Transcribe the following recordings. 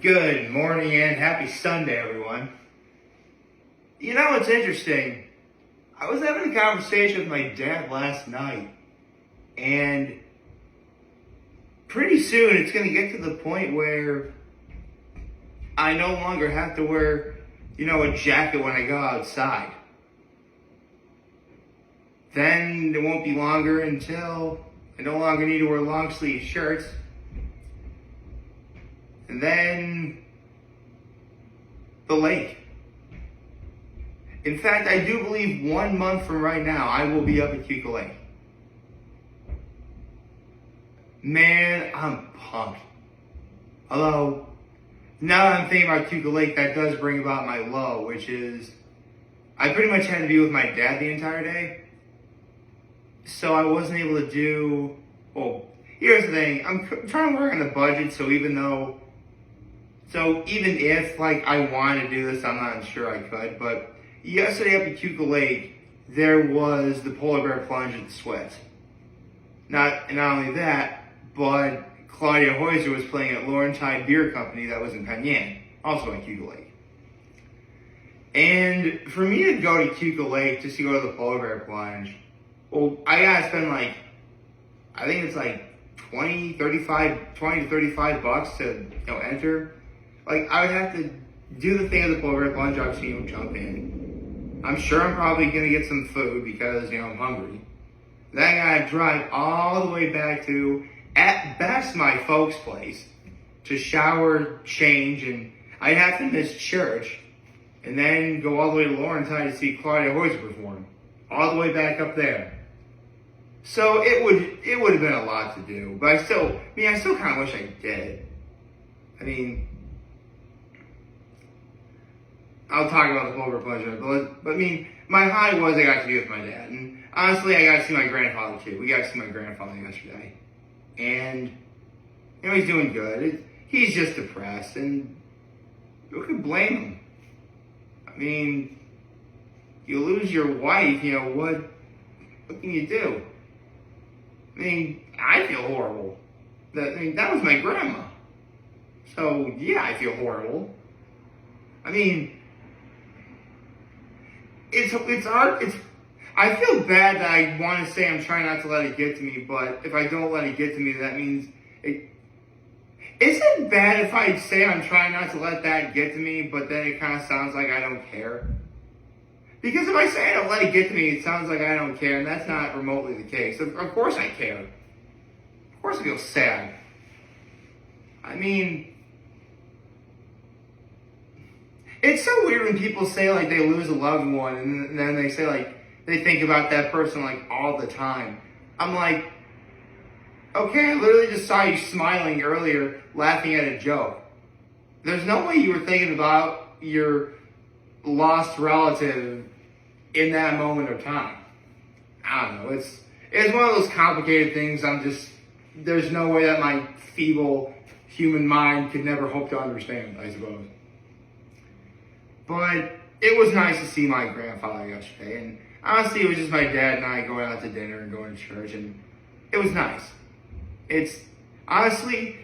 Good morning and happy Sunday, everyone. You know, it's interesting. I was having a conversation with my dad last night, and pretty soon it's going to get to the point where I no longer have to wear, a jacket when I go outside. Then it won't be longer until I no longer need to wear long sleeve shirts. And then the lake. In fact, I do believe 1 month from right now, I will be up at Keuka Lake. Man, I'm pumped. Although, now that I'm thinking about Keuka Lake, that does bring about my low, which is, I pretty much had to be with my dad the entire day. So I wasn't able to do, here's the thing, I'm trying to work on the budget, so even if I wanted to do this, I'm not sure I could, but yesterday up at Keuka Lake, there was the Polar Bear Plunge at the Switz. Not only that, but Claudia Heuser was playing at Laurentide Beer Company that was in Penyan, also at Keuka Lake. And for me to go to Keuka Lake just to go to the Polar Bear Plunge, I gotta spend I think it's 20 to 35 bucks to enter. I would have to do the thing of the Polar Bear Plunge, obviously, jump in. I'm sure I'm probably going to get some food because, I'm hungry. Then I got to drive all the way back to, at best, my folks' place to shower, change, and I'd have to miss church and then go all the way to Laurentide to see Claudia Heuser perform. All the way back up there. So it would have been a lot to do, but I still kind of wish I did. I'll talk about the Polar Bear Plunge, but my high was I got to be with my dad. And honestly, I got to see my grandfather too. We got to see my grandfather yesterday. And, he's doing good. He's just depressed, and who could blame him? You lose your wife, what can you do? I feel horrible. That was my grandma. So, yeah, I feel horrible. It's hard. I feel bad that I want to say I'm trying not to let it get to me, but if I don't let it get to me, that means is it bad if I say I'm trying not to let that get to me, but then it kind of sounds like I don't care? Because if I say I don't let it get to me, it sounds like I don't care, and that's not remotely the case. Of course I care. Of course I feel sad. It's so weird when people say they lose a loved one and then they say they think about that person all the time. I'm like, okay, I literally just saw you smiling earlier, laughing at a joke. There's no way you were thinking about your lost relative in that moment of time. I don't know. It's one of those complicated things. There's no way that my feeble human mind could never hope to understand, I suppose. But it was nice to see my grandfather yesterday, and honestly, it was just my dad and I going out to dinner and going to church, and it was nice. Honestly,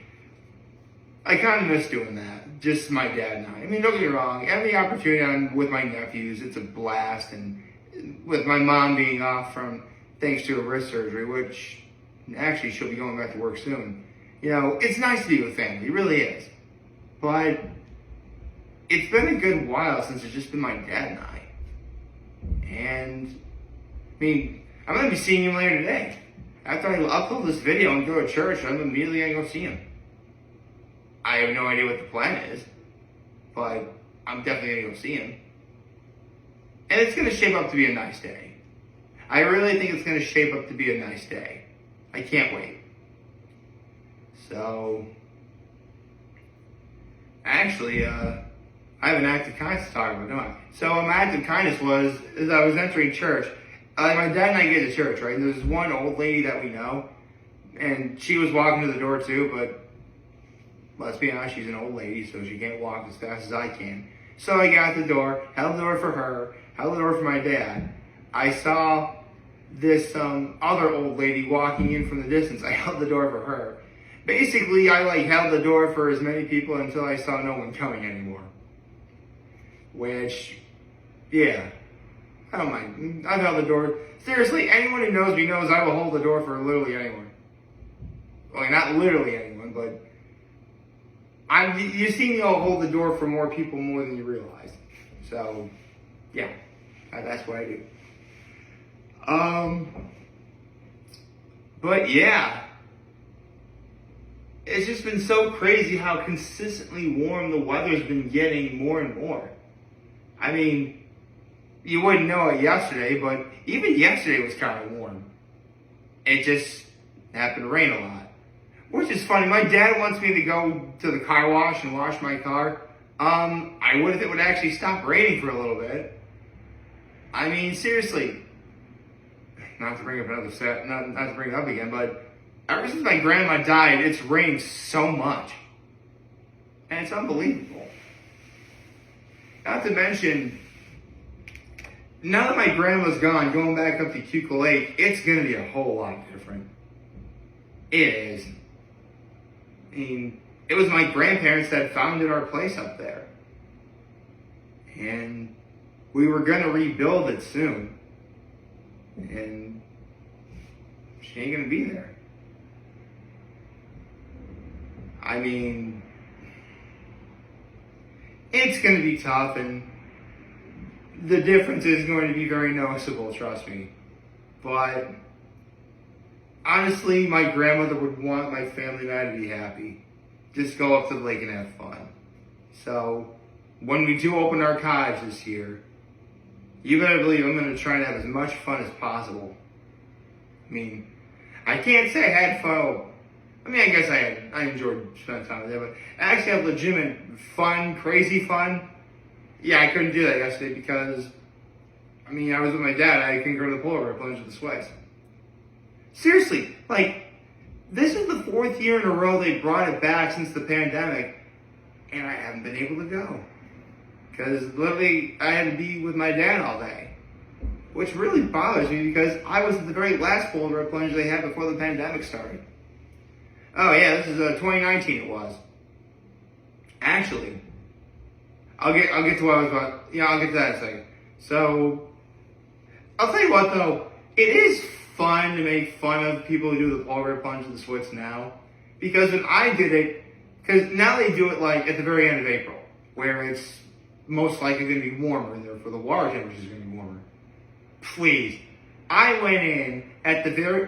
I kind of miss doing that, just my dad and I. Don't get me wrong, every opportunity I'm with my nephews, it's a blast, and with my mom being off thanks to a wrist surgery, which actually she'll be going back to work soon. It's nice to be with family, it really is. But it's been a good while since it's just been my dad and I. And, I'm going to be seeing him later today. After I upload this video and go to church, I'm immediately going to go see him. I have no idea what the plan is, but I'm definitely going to go see him. And it's going to shape up to be a nice day. I really think it's going to shape up to be a nice day. I can't wait. So, actually, I have an act of kindness to talk about, don't I? So my act of kindness was, as I was entering church, my dad and I get to church, right? And there's one old lady that we know, and she was walking to the door too, but let's be honest, she's an old lady, so she can't walk as fast as I can. So I got the door, held the door for her, held the door for my dad. I saw this other old lady walking in from the distance. I held the door for her. Basically, I like held the door for as many people until I saw no one coming anymore. Which, yeah, I don't mind. I've held the door. Seriously, anyone who knows me knows I will hold the door for literally anyone. Well, not literally anyone, but you see me all hold the door for more people more than you realize. So, yeah, that's what I do. But yeah, it's just been so crazy how consistently warm the weather's been getting more and more. I mean, you wouldn't know it yesterday, but even yesterday was kind of warm. It just happened to rain a lot. Which is funny. My dad wants me to go to the car wash and wash my car. I would if it would actually stop raining for a little bit. I mean, seriously. Not to bring up another set, not to bring it up again, but ever since my grandma died, it's rained so much. And it's unbelievable. Not to mention, now that my grandma's gone, going back up to Cuca Lake, it's going to be a whole lot different. It is. I mean, it was my grandparents that founded our place up there. And we were going to rebuild it soon. And she ain't going to be there. I mean, it's going to be tough, and the difference is going to be very noticeable, trust me. But honestly, my grandmother would want my family and I to be happy. Just go up to the lake and have fun. So, when we do open our cottage this year, you better believe I'm going to try to have as much fun as possible. I mean, I can't say I had fun. I mean, I guess I enjoyed spending time with them, but I actually have legitimate fun, crazy fun. Yeah, I couldn't do that yesterday because, I mean, I was with my dad. I couldn't go to the Polar Bear Plunge with the Switz. Seriously, like, this is the 4th year in a row they brought it back since the pandemic, and I haven't been able to go. Because literally, I had to be with my dad all day. Which really bothers me because I was at the very last Polar Bear Plunge they had before the pandemic started. Oh yeah, this is 2019 it was. Actually, I'll get to what I was about. I'll get to that in a second. So, I'll tell you what though, it is fun to make fun of people who do the Polar Bear Plunge and the Switz now. Because when I did it, because now they do it like at the very end of April, where it's most likely going to be warmer, and therefore the water temperature is going to be warmer. Please. I went in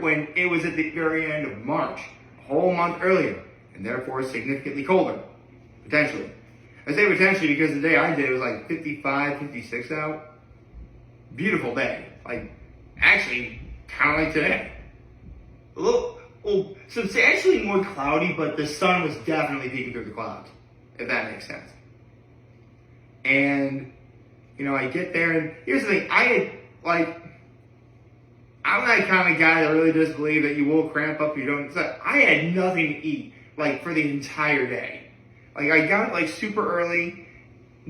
when it was at the very end of March, a whole month earlier, and therefore significantly colder. Potentially. I say potentially because the day I did it was like 55, 56 out. Beautiful day. Like, actually, kind of like today. A little, well, substantially more cloudy, but the sun was definitely peeking through the clouds, if that makes sense. And, I get there, and here's the thing, I'm that kind of guy that really does believe that you will cramp up if you don't. So I had nothing to eat, for the entire day. I got up, super early,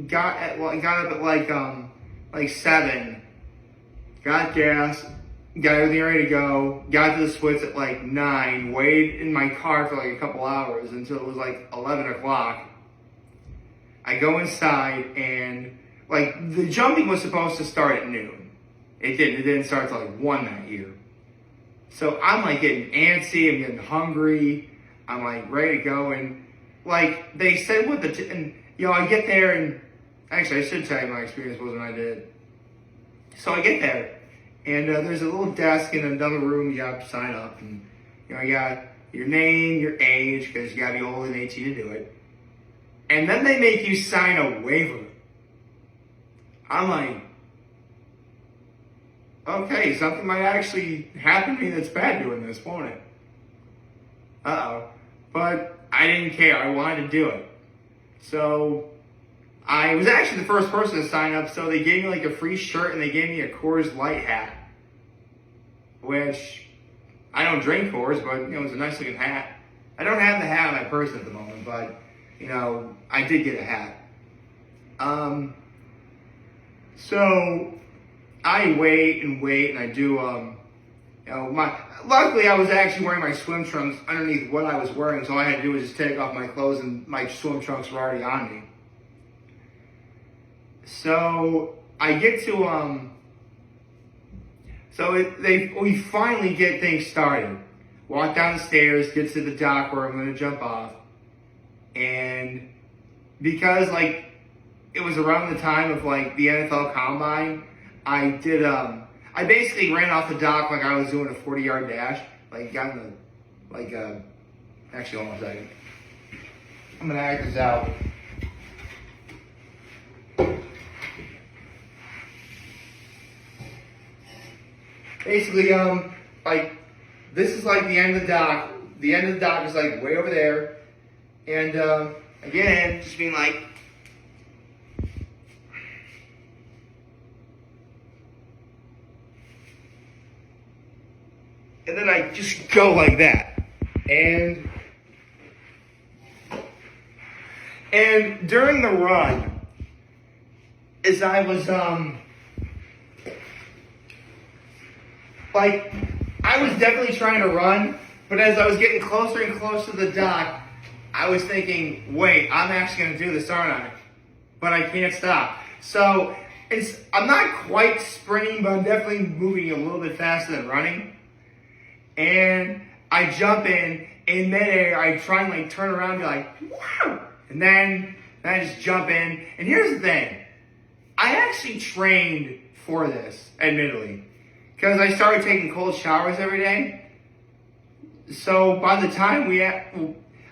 got up at, 7, got gas, got everything ready to go, got to the Switz at, 9, waited in my car for, a couple hours until it was, 11 o'clock. I go inside, and, the jumping was supposed to start at noon. It didn't. It didn't start till 1 that year. So I'm getting antsy. I'm getting hungry. I'm ready to go. And they said what I get there and actually I should tell you my experience was when I did. So I get there and there's a little desk in another room. You got to sign up and you got your name, your age because you got to be older than 18 to do it. And then they make you sign a waiver. I'm okay, something might actually happen to me that's bad doing this, won't it? Uh-oh. But I didn't care. I wanted to do it. So, I was actually the first person to sign up, so they gave me a free shirt and they gave me a Coors Light hat. Which, I don't drink Coors, but, it's a nice looking hat. I don't have the hat on my person at the moment, but, I did get a hat. So, I wait and I do, luckily, I was actually wearing my swim trunks underneath what I was wearing, so all I had to do was just take off my clothes, and my swim trunks were already on me. So I get to we finally get things started. Walk down the stairs, get to the dock where I'm going to jump off, and because like it was around the time of like the NFL Combine, I basically ran off the dock like I was doing a 40-yard dash. Like got in the actually hold on a second. I'm gonna act this out. Basically, like this is like the end of the dock. The end of the dock is like way over there, and again, just being like. And then I just go like that. And during the run, as I was I was definitely trying to run, but as I was getting closer and closer to the dock, I was thinking, wait, I'm actually gonna do this, aren't I? But I can't stop. So I'm not quite sprinting, but I'm definitely moving a little bit faster than running. And I jump in midair, I try and like turn around and be like, wow! And then I just jump in. And here's the thing. I actually trained for this, admittedly. Because I started taking cold showers every day. So by the time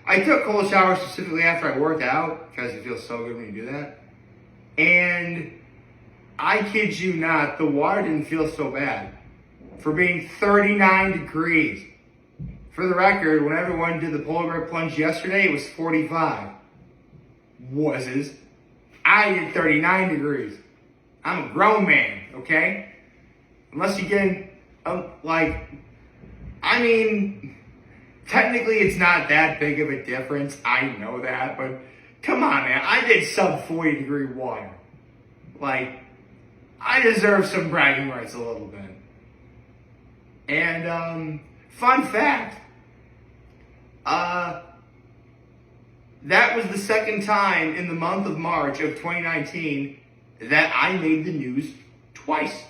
I took cold showers specifically after I worked out, because it feels so good when you do that. And I kid you not, the water didn't feel so bad. For being 39 degrees. For the record, when everyone did the Polar Bear Plunge yesterday, it was 45. I did 39 degrees. I'm a grown man, okay? Unless you get, technically it's not that big of a difference. I know that, but come on, man. I did sub 40 degree water. Like, I deserve some bragging rights a little bit. And, fun fact, that was the second time in the month of March of 2019 that I made the news twice.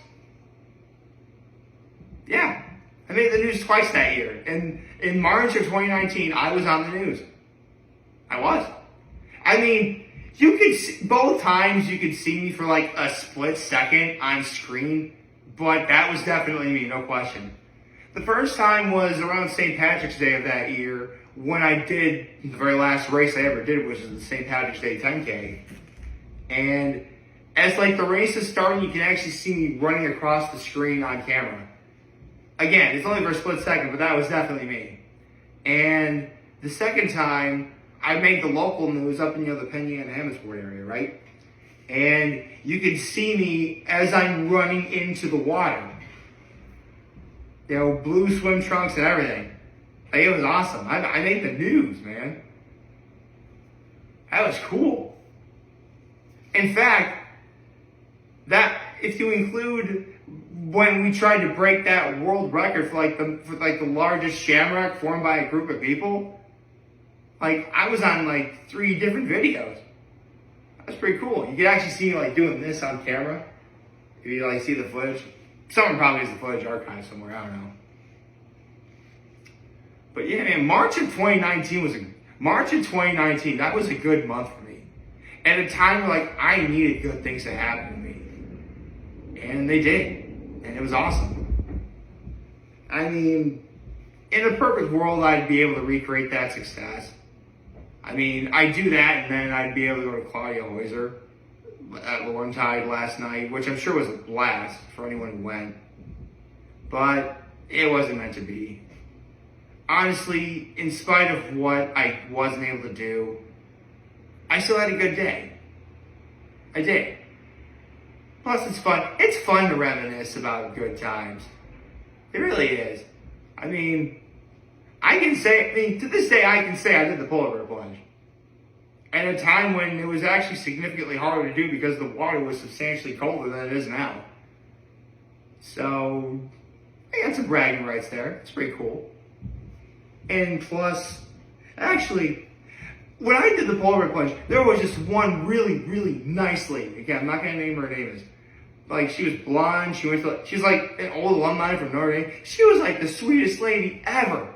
Yeah, I made the news twice that year. And in March of 2019, I was on the news. I was. I mean, both times you could see me for like a split second on screen, but that was definitely me, no question. The first time was around St. Patrick's Day of that year when I did the very last race I ever did, which was the St. Patrick's Day 10K. And as like the race is starting, you can actually see me running across the screen on camera. Again, it's only for a split second, but that was definitely me. And the second time, I made the local news up in the Penny and Hammondsport area, right? And you can see me as I'm running into the water. You know, blue swim trunks and everything. Like, it was awesome. I made the news, man. That was cool. In fact, that if you include when we tried to break that world record for the largest shamrock formed by a group of people, like I was on like 3 different videos. That's pretty cool. You could actually see me like doing this on camera. If you like see the footage. Someone probably has the footage archived somewhere, I don't know. But yeah, man, March of 2019, that was a good month for me. At a time where like I needed good things to happen to me. And they did. And it was awesome. I mean, in a perfect world, I'd be able to recreate that success. I mean, I'd do that and then I'd be able to go to Claudia Hoiser at Laurentide last night, which I'm sure was a blast for anyone who went. But it wasn't meant to be. Honestly, in spite of what I wasn't able to do, I still had a good day. I did. Plus, it's fun. It's fun to reminisce about good times. It really is. I mean, to this day, I can say I did the Polar Bear Plunge. At a time when it was actually significantly harder to do because the water was substantially colder than it is now. So, I got some bragging rights there. It's pretty cool. And plus, actually, when I did the Polar Bear Plunge, there was just one really, really nice lady. Again, I'm not going to name her name is. Like, she was blonde. She's like an old alumni from Notre Dame. She was like the sweetest lady ever.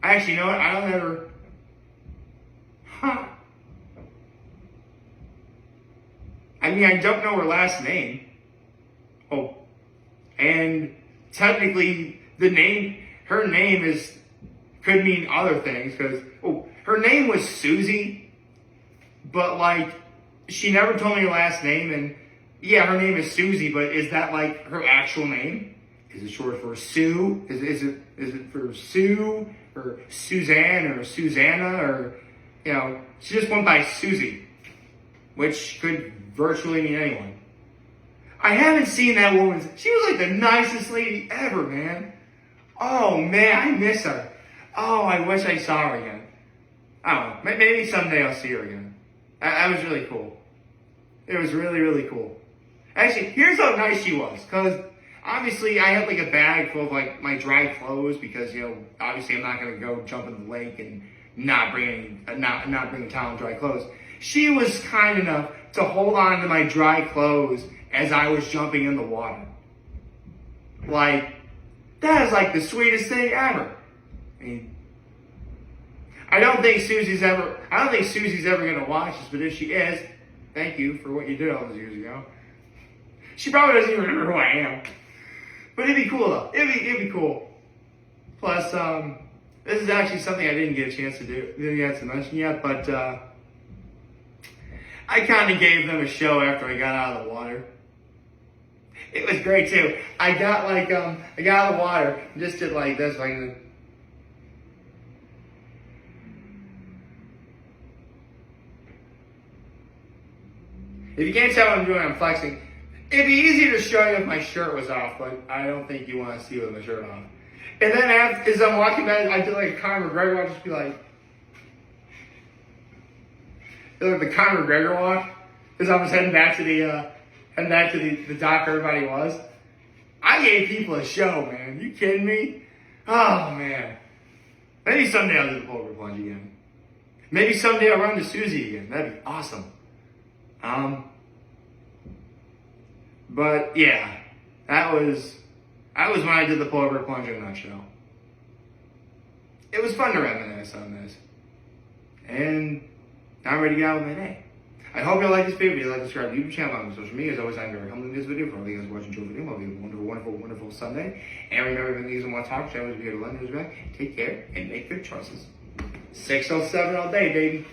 Actually, you know what? I don't ever. Huh. I mean, I don't know her last name. Oh. And technically, her name could mean other things, because, her name was Susie, but, like, she never told me her last name, and, yeah, her name is Susie, but is that, like, her actual name? Is it short for Sue? Is it for Sue, or Suzanne, or Susanna, or, you know, she just went by Susie, which could virtually mean anyone. I haven't seen that woman. She was like the nicest lady ever, man. Oh, man, I miss her. Oh, I wish I saw her again. I don't know. Maybe someday I'll see her again. That was really cool. It was really, really cool. Actually, here's how nice she was. Because, obviously, I had like a bag full of like my dry clothes. Because, you know, obviously I'm not going to go jump in the lake and not bring a towel and dry clothes. She was kind enough to hold on to my dry clothes as I was jumping in the water. Like, that is like the sweetest thing ever. I mean, I don't think Susie's ever gonna watch this, but if she is, thank you for what you did all those years ago. She probably doesn't even remember who I am. But it'd be cool though. It'd be cool. Plus, this is actually something I didn't get a chance to do. Didn't get to mention yet, but I kind of gave them a show after I got out of the water. It was great too. I got out of the water and just did like this, like. If you can't tell what I'm doing, I'm flexing. It'd be easier to show you if my shirt was off, but I don't think you want to see with my shirt off. And then as I'm walking back, I did like a Conor McGregor. I'd just be like the Conor McGregor walk, because I was heading back to the dock where everybody was. I gave people a show, man. You kidding me? Oh man. Maybe someday I'll do the Polar Bear Plunge again. Maybe someday I'll run to Susie again. That'd be awesome. But yeah, that was when I did the Polar Bear Plunge in a nutshell. It was fun to reminisce on this. And now I'm ready to get on with my day. I hope you like this video. If you like, subscribe to the YouTube channel, on social media. As always, I'm very humble in this video. For all you guys watching the video, hope you have a wonderful, wonderful, wonderful Sunday. And remember, if you guys want to talk, channel is here to London, back. Take care and make good choices. 607 all day, baby.